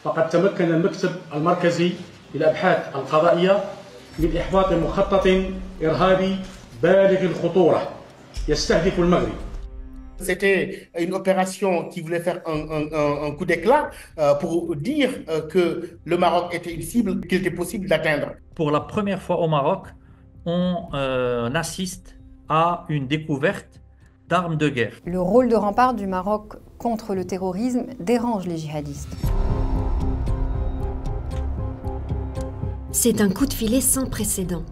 فقد تمكن المكتب المركزي للأبحاث القضائية من إحباط مخطط إرهابي بالغ الخطورة يستهدف المغرب. C'était une opération qui voulait faire un coup d'éclat pour dire que le Maroc était une cible qu'il était possible d'atteindre. Pour la première fois au Maroc, on assiste à une découverte d'armes de guerre. Le rôle de rempart du Maroc contre le terrorisme dérange les djihadistes. C'est un coup de filet sans précédent.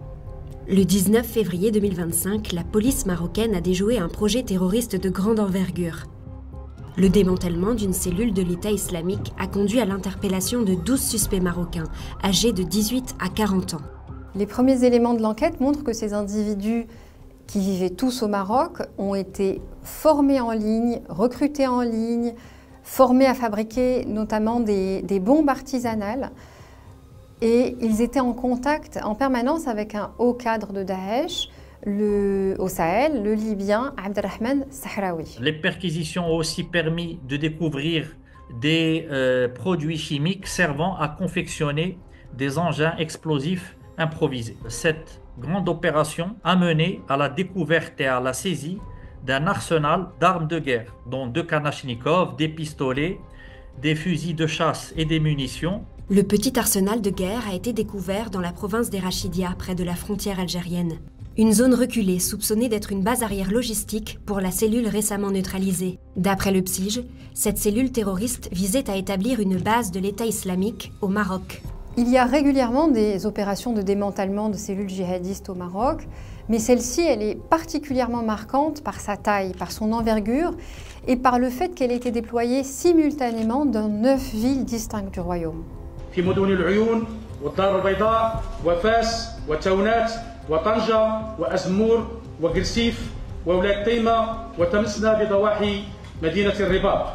Le 19 février 2025, la police marocaine a déjoué un projet terroriste de grande envergure. Le démantèlement d'une cellule de l'État islamique a conduit à l'interpellation de 12 suspects marocains, âgés de 18 à 40 ans. Les premiers éléments de l'enquête montrent que ces individus qui vivaient tous au Maroc ont été formés en ligne, recrutés en ligne, formés à fabriquer notamment des bombes artisanales. Et ils étaient en contact en permanence avec un haut cadre de Daesh, au Sahel, le Libyen Abdelrahman Sahraoui. Les perquisitions ont aussi permis de découvrir des produits chimiques servant à confectionner des engins explosifs improvisés. Cette grande opération a mené à la découverte et à la saisie d'un arsenal d'armes de guerre, dont 2 Kalachnikov, des pistolets, des fusils de chasse et des munitions. Le petit arsenal de guerre a été découvert dans la province des Rachidia, près de la frontière algérienne. Une zone reculée soupçonnée d'être une base arrière logistique pour la cellule récemment neutralisée. D'après le PSIJ, cette cellule terroriste visait à établir une base de l'État islamique au Maroc. Il y a régulièrement des opérations de démantèlement de cellules djihadistes au Maroc, mais celle-ci, elle est particulièrement marquante par sa taille, par son envergure et par le fait qu'elle a été déployée simultanément dans 9 villes distinctes du royaume. في مدن العيون والدار البيضاء وفاس وتونات وطنجة وأزمور وقرسيف وولاية تيمة وتمسنا بضواحي مدينة الرباط.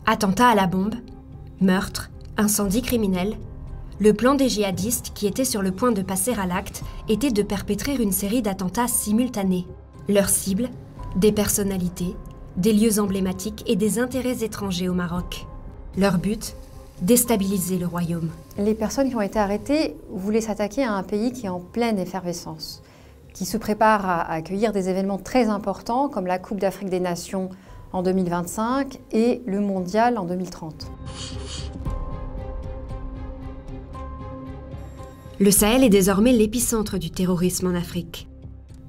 Attentat à la bombe, meurtre, incendie criminel. Le plan des djihadistes, qui étaient sur le point de passer à l'acte, était de perpétrer une série d'attentats simultanés. Leur cible, des personnalités, des lieux emblématiques et des intérêts étrangers au Maroc. Leur but, déstabiliser le royaume. Les personnes qui ont été arrêtées voulaient s'attaquer à un pays qui est en pleine effervescence, qui se prépare à accueillir des événements très importants comme la Coupe d'Afrique des Nations en 2025 et le Mondial en 2030. Le Sahel est désormais l'épicentre du terrorisme en Afrique.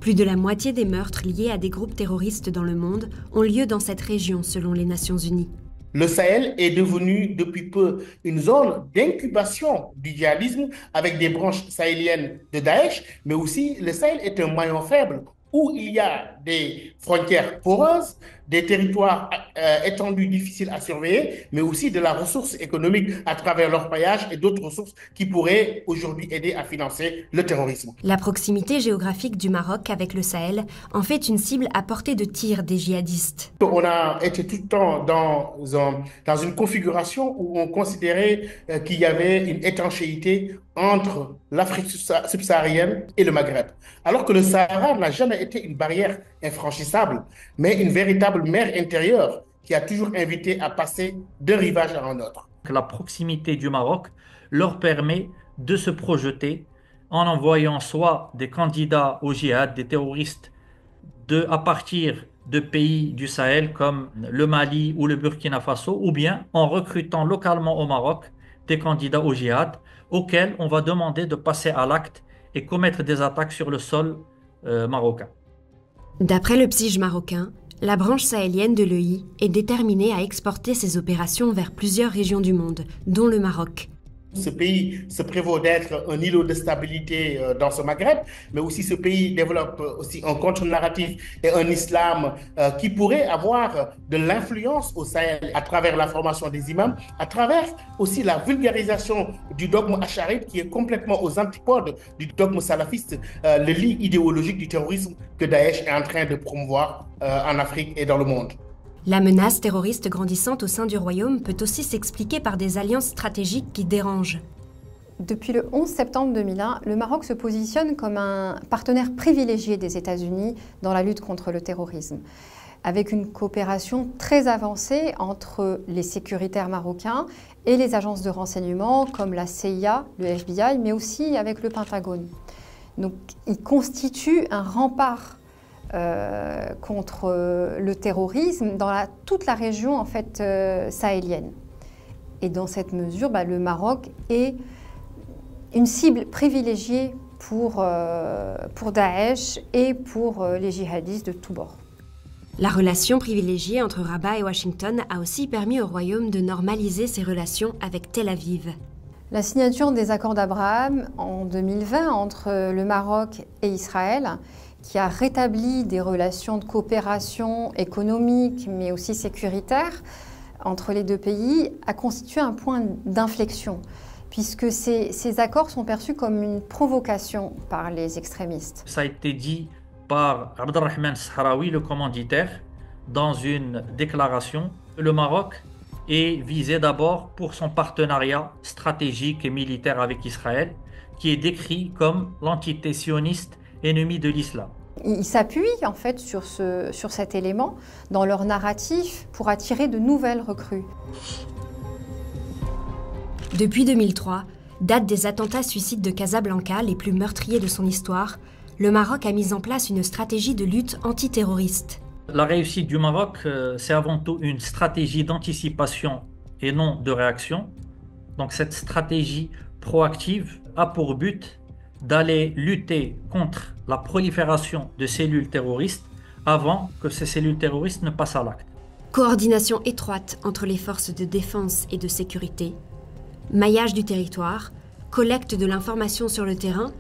Plus de la moitié des meurtres liés à des groupes terroristes dans le monde ont lieu dans cette région, selon les Nations Unies. Le Sahel est devenu depuis peu une zone d'incubation du djihadisme avec des branches sahéliennes de Daesh, mais aussi le Sahel est un maillon faible où il y a des frontières poreuses, des territoires étendus difficiles à surveiller, mais aussi de la ressource économique à travers l'orpaillage et d'autres ressources qui pourraient aujourd'hui aider à financer le terrorisme. La proximité géographique du Maroc avec le Sahel en fait une cible à portée de tir des djihadistes. On a été tout le temps dans une configuration où on considérait qu'il y avait une étanchéité entre l'Afrique subsaharienne et le Maghreb, alors que le Sahara n'a jamais été une barrière infranchissable, mais une véritable mer intérieure qui a toujours invité à passer d'un rivage à un autre. La proximité du Maroc leur permet de se projeter en envoyant soit des candidats au djihad, des terroristes à partir de pays du Sahel comme le Mali ou le Burkina Faso, ou bien en recrutant localement au Maroc des candidats au djihad auxquels on va demander de passer à l'acte et commettre des attaques sur le sol marocain. D'après le PSIJ marocain, la branche sahélienne de l'EI est déterminée à exporter ses opérations vers plusieurs régions du monde, dont le Maroc. Ce pays se prévaut d'être un îlot de stabilité dans ce Maghreb, mais aussi ce pays développe aussi un contre-narratif et un islam qui pourrait avoir de l'influence au Sahel à travers la formation des imams, à travers aussi la vulgarisation du dogme acharite qui est complètement aux antipodes du dogme salafiste, le lit idéologique du terrorisme que Daesh est en train de promouvoir en Afrique et dans le monde. La menace terroriste grandissante au sein du royaume peut aussi s'expliquer par des alliances stratégiques qui dérangent. Depuis le 11 septembre 2001, le Maroc se positionne comme un partenaire privilégié des États-Unis dans la lutte contre le terrorisme. avec une coopération très avancée entre les sécuritaires marocains et les agences de renseignement comme la CIA, le FBI, mais aussi avec le Pentagone. Donc, il constitue un rempart contre le terrorisme dans toute la région en fait, sahélienne. Et dans cette mesure, le Maroc est une cible privilégiée pour Daesh et pour les djihadistes de tous bords. La relation privilégiée entre Rabat et Washington a aussi permis au royaume de normaliser ses relations avec Tel Aviv. La signature des accords d'Abraham en 2020 entre le Maroc et Israël, qui a rétabli des relations de coopération économique mais aussi sécuritaire entre les deux pays, a constitué un point d'inflexion, puisque ces accords sont perçus comme une provocation par les extrémistes. Ça a été dit par Abdelrahman Sahraoui, le commanditaire, dans une déclaration. Le Maroc est visé d'abord pour son partenariat stratégique et militaire avec Israël, qui est décrit comme l'entité sioniste ennemie de l'islam. Ils s'appuient en fait sur cet élément dans leur narratif pour attirer de nouvelles recrues. Depuis 2003, date des attentats suicides de Casablanca, les plus meurtriers de son histoire, le Maroc a mis en place une stratégie de lutte antiterroriste. La réussite du Maroc, c'est avant tout une stratégie d'anticipation et non de réaction. Donc cette stratégie proactive a pour but d'aller lutter contre la prolifération de cellules terroristes avant que ces cellules terroristes ne passent à l'acte. Coordination étroite entre les forces de défense et de sécurité, maillage du territoire, collecte de l'information sur le terrain,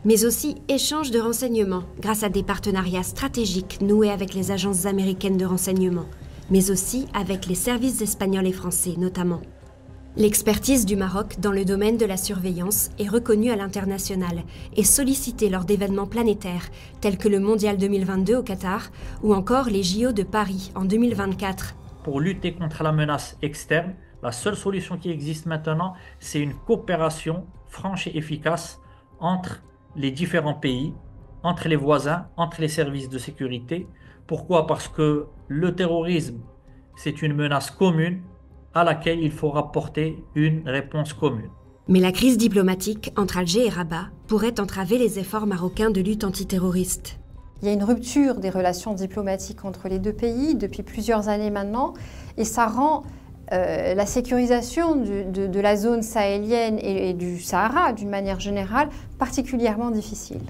mais aussi échange de renseignements grâce à des partenariats stratégiques noués avec les agences américaines de renseignement, mais aussi avec les services espagnols et français notamment. L'expertise du Maroc dans le domaine de la surveillance est reconnue à l'international et sollicitée lors d'événements planétaires tels que le Mondial 2022 au Qatar ou encore les JO de Paris en 2024. Pour lutter contre la menace externe, la seule solution qui existe maintenant, c'est une coopération franche et efficace entre les différents pays, entre les voisins, entre les services de sécurité. Pourquoi? Parce que le terrorisme, c'est une menace commune à laquelle il faut rapporter une réponse commune. Mais la crise diplomatique entre Alger et Rabat pourrait entraver les efforts marocains de lutte antiterroriste. Il y a une rupture des relations diplomatiques entre les deux pays depuis plusieurs années maintenant, et ça rend la sécurisation de la zone sahélienne et du Sahara, d'une manière générale, particulièrement difficile.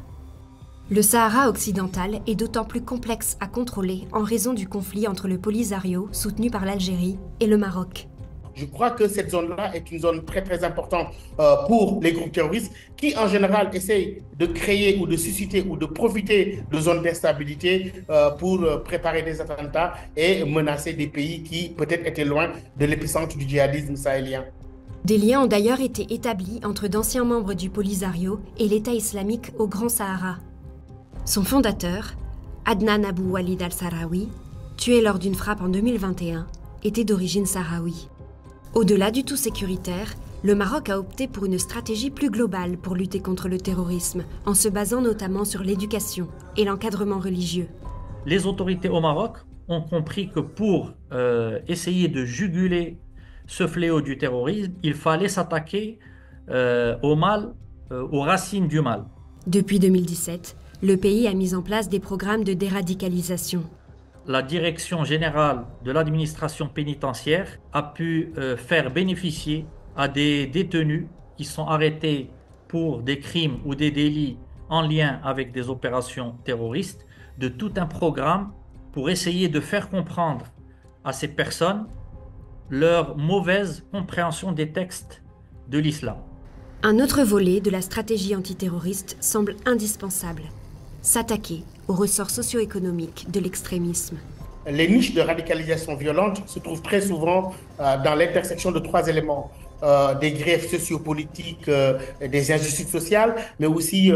Le Sahara occidental est d'autant plus complexe à contrôler en raison du conflit entre le Polisario, soutenu par l'Algérie, et le Maroc. Je crois que cette zone-là est une zone très très importante pour les groupes terroristes qui en général essayent de créer ou de susciter ou de profiter de zones d'instabilité pour préparer des attentats et menacer des pays qui peut-être étaient loin de l'épicentre du djihadisme sahélien. Des liens ont d'ailleurs été établis entre d'anciens membres du Polisario et l'État islamique au Grand Sahara. Son fondateur, Adnan Abou Walid al-Sahraoui, tué lors d'une frappe en 2021, était d'origine sahraoui. Au-delà du tout sécuritaire, le Maroc a opté pour une stratégie plus globale pour lutter contre le terrorisme, en se basant notamment sur l'éducation et l'encadrement religieux. Les autorités au Maroc ont compris que pour essayer de juguler ce fléau du terrorisme, il fallait s'attaquer au mal, aux racines du mal. Depuis 2017, le pays a mis en place des programmes de déradicalisation. La direction générale de l'administration pénitentiaire a pu faire bénéficier à des détenus qui sont arrêtés pour des crimes ou des délits en lien avec des opérations terroristes de tout un programme pour essayer de faire comprendre à ces personnes leur mauvaise compréhension des textes de l'islam. Un autre volet de la stratégie antiterroriste semble indispensable: s'attaquer aux ressorts socio-économiques de l'extrémisme. Les niches de radicalisation violente se trouvent très souvent dans l'intersection de trois éléments. Des grèves sociopolitiques, des injustices sociales, mais aussi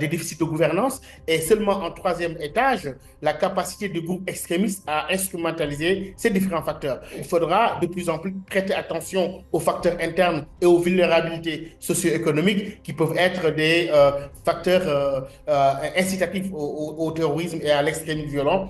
des déficits de gouvernance. Et seulement en troisième étage, la capacité du groupe extrémiste à instrumentaliser ces différents facteurs. Il faudra de plus en plus prêter attention aux facteurs internes et aux vulnérabilités socio-économiques qui peuvent être des facteurs incitatifs au terrorisme et à l'extrémisme violent.